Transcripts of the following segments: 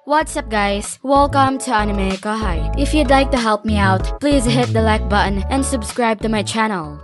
What's up guys? Welcome to AnimeKouhai. If you'd like to help me out, please hit the like button and subscribe to my channel.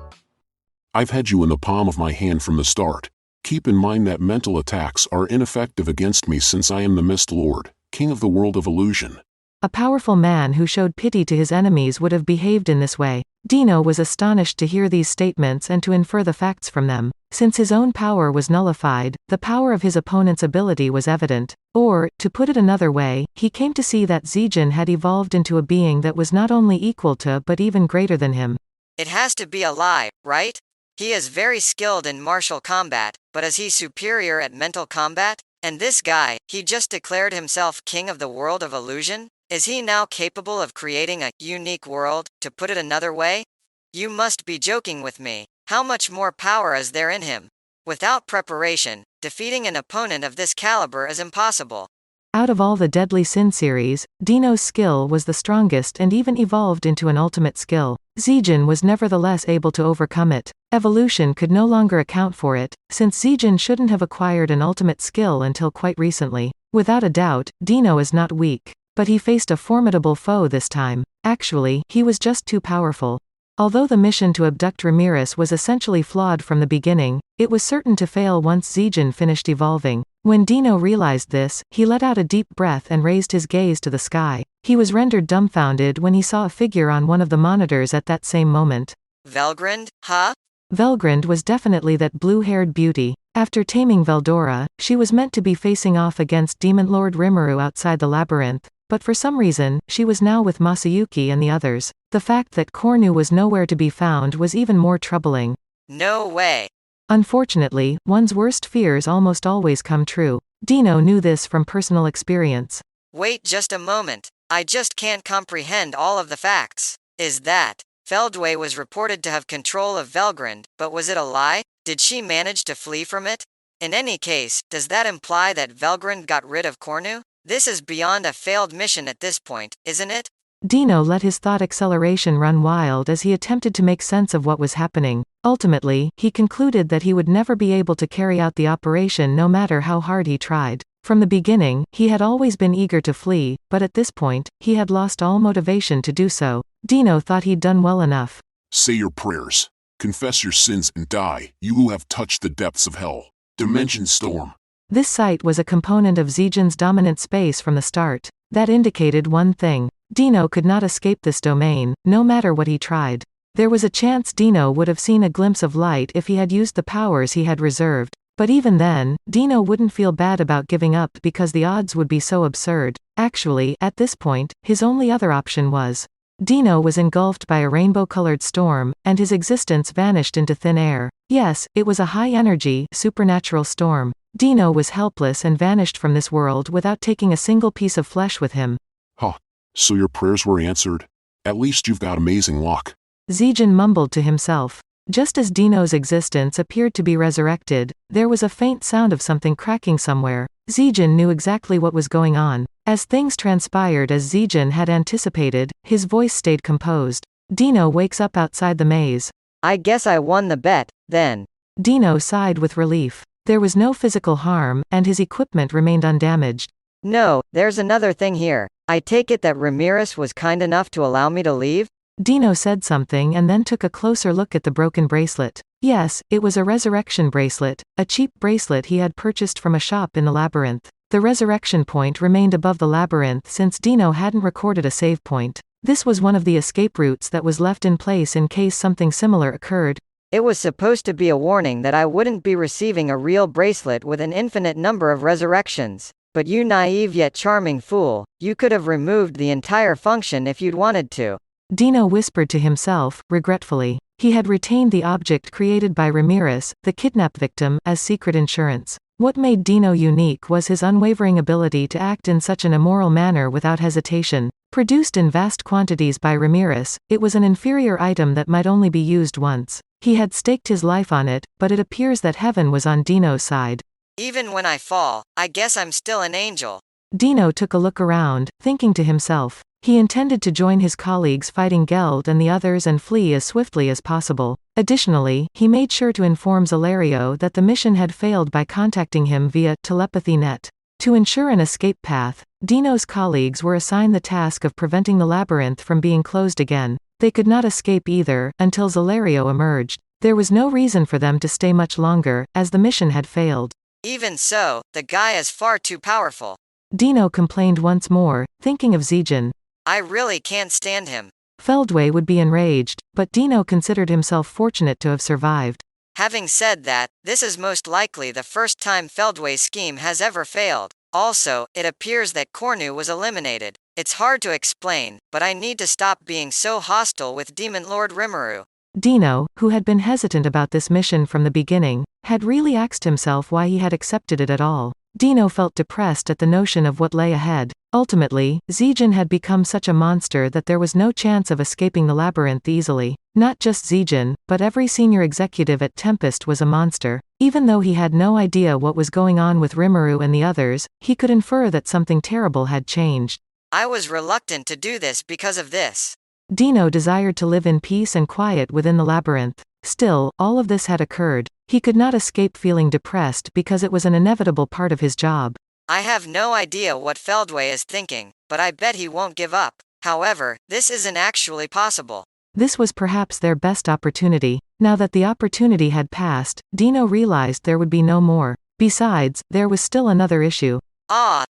I've had you in the palm of my hand from the start. Keep in mind that mental attacks are ineffective against me since I am the Mist Lord, King of the World of Illusion. A powerful man who showed pity to his enemies would have behaved in this way. Dino was astonished to hear these statements and to infer the facts from them. Since his own power was nullified, the power of his opponent's ability was evident. Or, to put it another way, he came to see that Zegion had evolved into a being that was not only equal to but even greater than him. It has to be a lie, right? He is very skilled in martial combat, but is he superior at mental combat? And this guy, he just declared himself king of the world of illusion? Is he now capable of creating a unique world, to put it another way? You must be joking with me. How much more power is there in him? Without preparation, defeating an opponent of this caliber is impossible. Out of all the Deadly Sin series, Dino's skill was the strongest and even evolved into an ultimate skill. Zegion was nevertheless able to overcome it. Evolution could no longer account for it, since Zegion shouldn't have acquired an ultimate skill until quite recently. Without a doubt, Dino is not weak. But he faced a formidable foe this time. Actually, he was just too powerful. Although the mission to abduct Ramirez was essentially flawed from the beginning, it was certain to fail once Zegion finished evolving. When Dino realized this, he let out a deep breath and raised his gaze to the sky. He was rendered dumbfounded when he saw a figure on one of the monitors at that same moment. Velgrund, huh? Velgrund was definitely that blue-haired beauty. After taming Veldora, she was meant to be facing off against Demon Lord Rimuru outside the labyrinth. But for some reason, she was now with Masayuki and the others. The fact that Kornu was nowhere to be found was even more troubling. No way. Unfortunately, one's worst fears almost always come true. Dino knew this from personal experience. Wait just a moment. I just can't comprehend all of the facts. Is that Feldway was reported to have control of Velgrund, but was it a lie? Did she manage to flee from it? In any case, does that imply that Velgrund got rid of Kornu? This is beyond a failed mission at this point, isn't it? Dino let his thought acceleration run wild as he attempted to make sense of what was happening. Ultimately, he concluded that he would never be able to carry out the operation no matter how hard he tried. From the beginning, he had always been eager to flee, but at this point, he had lost all motivation to do so. Dino thought he'd done well enough. Say your prayers. Confess your sins and die, you who have touched the depths of hell. Dimension Storm. This site was a component of Zegion's dominant space from the start. That indicated one thing. Dino could not escape this domain, no matter what he tried. There was a chance Dino would have seen a glimpse of light if he had used the powers he had reserved. But even then, Dino wouldn't feel bad about giving up because the odds would be so absurd. Actually, at this point, his only other option was. Dino was engulfed by a rainbow-colored storm, and his existence vanished into thin air. Yes, it was a high-energy, supernatural storm. Dino was helpless and vanished from this world without taking a single piece of flesh with him. Huh. So your prayers were answered? At least you've got amazing luck. Zegion mumbled to himself. Just as Dino's existence appeared to be resurrected, there was a faint sound of something cracking somewhere. Zegion knew exactly what was going on. As things transpired as Zegion had anticipated, his voice stayed composed. Dino wakes up outside the maze. I guess I won the bet, then. Dino sighed with relief. There was no physical harm, and his equipment remained undamaged. No, there's another thing here. I take it that Ramirez was kind enough to allow me to leave? Dino said something and then took a closer look at the broken bracelet. Yes, it was a resurrection bracelet, a cheap bracelet he had purchased from a shop in the labyrinth. The resurrection point remained above the labyrinth since Dino hadn't recorded a save point. This was one of the escape routes that was left in place in case something similar occurred. It was supposed to be a warning that I wouldn't be receiving a real bracelet with an infinite number of resurrections. But you naive yet charming fool, you could have removed the entire function if you'd wanted to. Dino whispered to himself, regretfully. He had retained the object created by Ramirez, the kidnap victim, as secret insurance. What made Dino unique was his unwavering ability to act in such an immoral manner without hesitation. Produced in vast quantities by Ramirez, it was an inferior item that might only be used once. He had staked his life on it, but it appears that heaven was on Dino's side. Even when I fall, I guess I'm still an angel. Dino took a look around, thinking to himself. He intended to join his colleagues fighting Geld and the others and flee as swiftly as possible. Additionally, he made sure to inform Zelario that the mission had failed by contacting him via telepathy net. To ensure an escape path, Dino's colleagues were assigned the task of preventing the labyrinth from being closed again. They could not escape either, until Zelario emerged. There was no reason for them to stay much longer, as the mission had failed. Even so, the guy is far too powerful. Dino complained once more, thinking of Zegion. I really can't stand him. Feldway would be enraged, but Dino considered himself fortunate to have survived. Having said that, this is most likely the first time Feldway's scheme has ever failed. Also, it appears that Cornu was eliminated. It's hard to explain, but I need to stop being so hostile with Demon Lord Rimuru. Dino, who had been hesitant about this mission from the beginning, had really asked himself why he had accepted it at all. Dino felt depressed at the notion of what lay ahead. Ultimately, Zegion had become such a monster that there was no chance of escaping the labyrinth easily. Not just Zegion, but every senior executive at Tempest was a monster. Even though he had no idea what was going on with Rimuru and the others, he could infer that something terrible had changed. I was reluctant to do this because of this. Dino desired to live in peace and quiet within the labyrinth. Still, all of this had occurred. He could not escape feeling depressed because it was an inevitable part of his job. I have no idea what Feldway is thinking, but I bet he won't give up. However, this isn't actually possible. This was perhaps their best opportunity. Now that the opportunity had passed, Dino realized there would be no more. Besides, there was still another issue.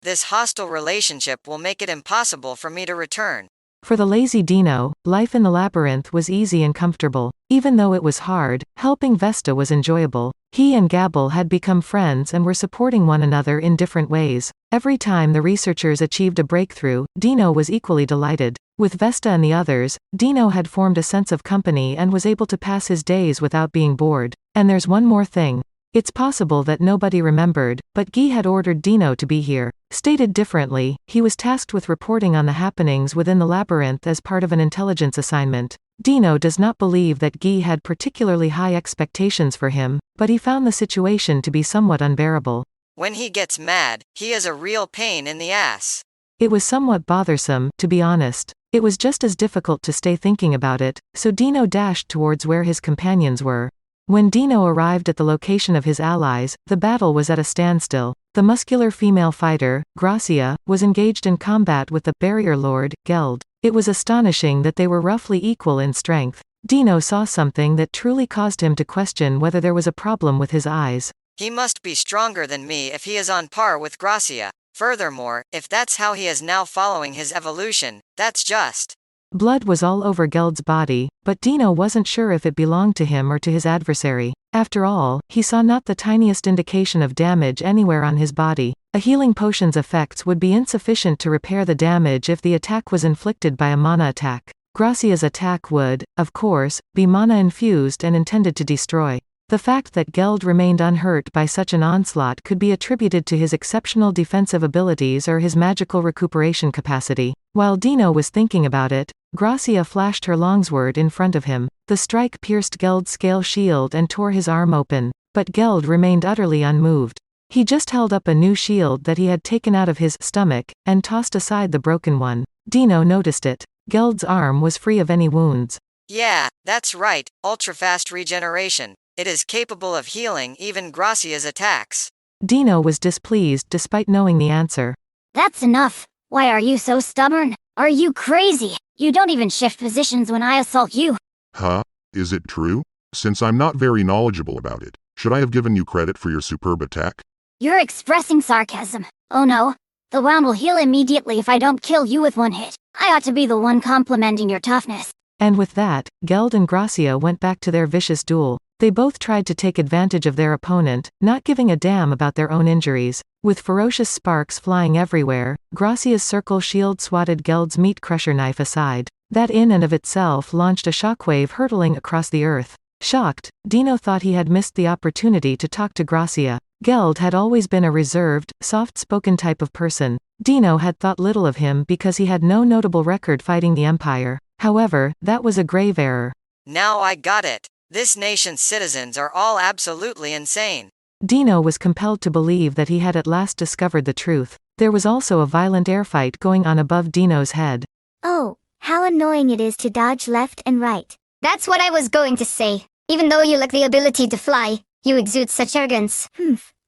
This hostile relationship will make it impossible for me to return. For the lazy Dino, life in the labyrinth was easy and comfortable. Even though it was hard, helping Vesta was enjoyable. He and Gabble had become friends and were supporting one another in different ways. Every time the researchers achieved a breakthrough, Dino was equally delighted. With Vesta and the others, Dino had formed a sense of company and was able to pass his days without being bored. And there's one more thing. It's possible that nobody remembered, but Guy had ordered Dino to be here. Stated differently, he was tasked with reporting on the happenings within the labyrinth as part of an intelligence assignment. Dino does not believe that Guy had particularly high expectations for him, but he found the situation to be somewhat unbearable. When he gets mad, he is a real pain in the ass. It was somewhat bothersome, to be honest. It was just as difficult to stay thinking about it, so Dino dashed towards where his companions were. When Dino arrived at the location of his allies, the battle was at a standstill. The muscular female fighter, Gracia, was engaged in combat with the barrier lord, Geld. It was astonishing that they were roughly equal in strength. Dino saw something that truly caused him to question whether there was a problem with his eyes. He must be stronger than me if he is on par with Gracia. Furthermore, if that's how he is now following his evolution, that's just. Blood was all over Geld's body, but Dino wasn't sure if it belonged to him or to his adversary. After all, he saw not the tiniest indication of damage anywhere on his body. A healing potion's effects would be insufficient to repair the damage if the attack was inflicted by a mana attack. Gracia's attack would, of course, be mana-infused and intended to destroy. The fact that Geld remained unhurt by such an onslaught could be attributed to his exceptional defensive abilities or his magical recuperation capacity. While Dino was thinking about it, Gracia flashed her longsword in front of him. The strike pierced Geld's scale shield and tore his arm open, but Geld remained utterly unmoved. He just held up a new shield that he had taken out of his stomach, and tossed aside the broken one. Dino noticed it. Geld's arm was free of any wounds. Yeah, that's right, ultra-fast regeneration. It is capable of healing even Gracia's attacks. Dino was displeased despite knowing the answer. That's enough. Why are you so stubborn? Are you crazy? You don't even shift positions when I assault you. Huh? Is it true? Since I'm not very knowledgeable about it, should I have given you credit for your superb attack? You're expressing sarcasm. Oh no. The wound will heal immediately if I don't kill you with one hit. I ought to be the one complimenting your toughness. And with that, Geld and Gracia went back to their vicious duel. They both tried to take advantage of their opponent, not giving a damn about their own injuries. With ferocious sparks flying everywhere, Gracia's circle shield swatted Geld's meat crusher knife aside. That in and of itself launched a shockwave hurtling across the earth. Shocked, Dino thought he had missed the opportunity to talk to Gracia. Geld had always been a reserved, soft-spoken type of person. Dino had thought little of him because he had no notable record fighting the Empire. However, that was a grave error. Now I got it. This nation's citizens are all absolutely insane. Dino was compelled to believe that he had at last discovered the truth. There was also a violent air fight going on above Dino's head. Oh, how annoying it is to dodge left and right. That's what I was going to say. Even though you lack the ability to fly, you exude such arrogance.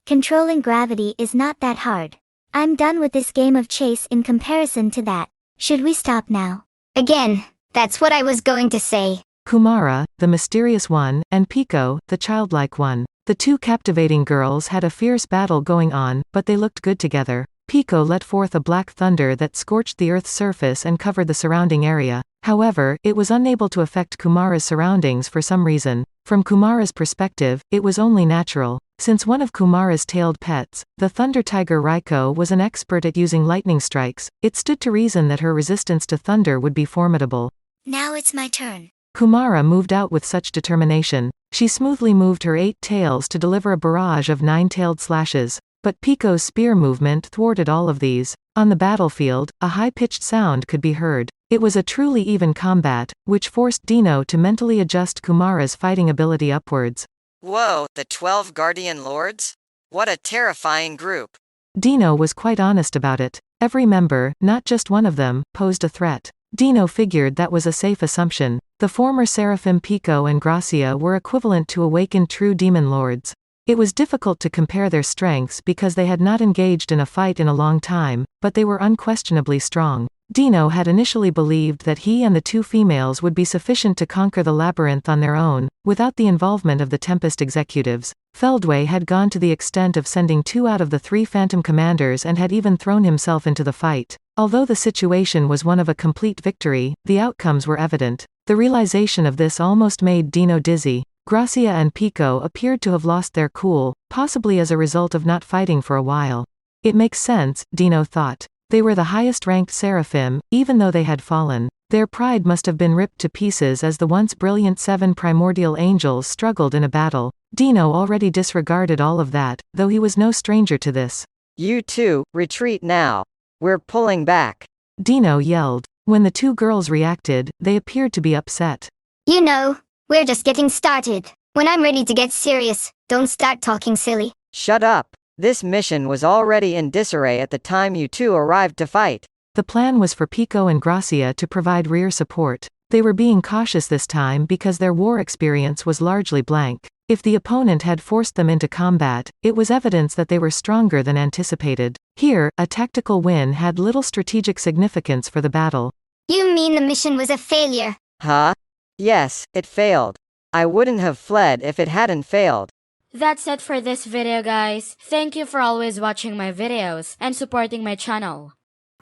Controlling gravity is not that hard. I'm done with this game of chase in comparison to that. Should we stop now? Again, that's what I was going to say. Kumara, the mysterious one, and Pico, the childlike one. The two captivating girls had a fierce battle going on, but they looked good together. Pico let forth a black thunder that scorched the Earth's surface and covered the surrounding area. However, it was unable to affect Kumara's surroundings for some reason. From Kumara's perspective, it was only natural. Since one of Kumara's tailed pets, the thunder tiger Raiko, was an expert at using lightning strikes, it stood to reason that her resistance to thunder would be formidable. Now it's my turn. Kumara moved out with such determination. She smoothly moved her 8 tails to deliver a barrage of 9-tailed slashes. But Pico's spear movement thwarted all of these. On the battlefield, a high-pitched sound could be heard. It was a truly even combat, which forced Dino to mentally adjust Kumara's fighting ability upwards. Whoa, the 12 Guardian Lords? What a terrifying group. Dino was quite honest about it. Every member, not just one of them, posed a threat. Dino figured that was a safe assumption. The former Seraphim Pico and Gracia were equivalent to awakened true demon lords. It was difficult to compare their strengths because they had not engaged in a fight in a long time, but they were unquestionably strong. Dino had initially believed that he and the 2 females would be sufficient to conquer the labyrinth on their own, without the involvement of the Tempest executives. Feldway had gone to the extent of sending 2 out of the 3 Phantom Commanders and had even thrown himself into the fight. Although the situation was one of a complete victory, the outcomes were evident. The realization of this almost made Dino dizzy. Gracia and Pico appeared to have lost their cool, possibly as a result of not fighting for a while. It makes sense, Dino thought. They were the highest-ranked Seraphim, even though they had fallen. Their pride must have been ripped to pieces as the once brilliant 7 primordial angels struggled in a battle. Dino already disregarded all of that, though he was no stranger to this. You two, retreat now. We're pulling back. Dino yelled. When the 2 girls reacted, they appeared to be upset. You know, we're just getting started. When I'm ready to get serious, don't start talking silly. Shut up. This mission was already in disarray at the time you two arrived to fight. The plan was for Pico and Gracia to provide rear support. They were being cautious this time because their war experience was largely blank. If the opponent had forced them into combat, it was evidence that they were stronger than anticipated. Here, a tactical win had little strategic significance for the battle. You mean the mission was a failure? Huh? Yes, it failed. I wouldn't have fled if it hadn't failed. That's it for this video, guys. Thank you for always watching my videos and supporting my channel.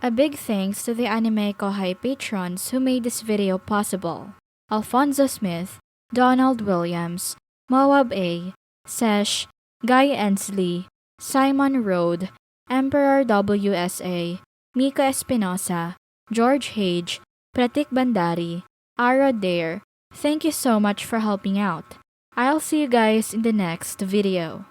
A big thanks to the AnimeKouhai patrons who made this video possible. Alfonso Smith, Donald Williams, Moab A, Sesh, Guy Ensley, Simon Rode, Emperor WSA, Mika Espinosa, George Hage, Pratik Bandari, Ara Dare. Thank you so much for helping out. I'll see you guys in the next video.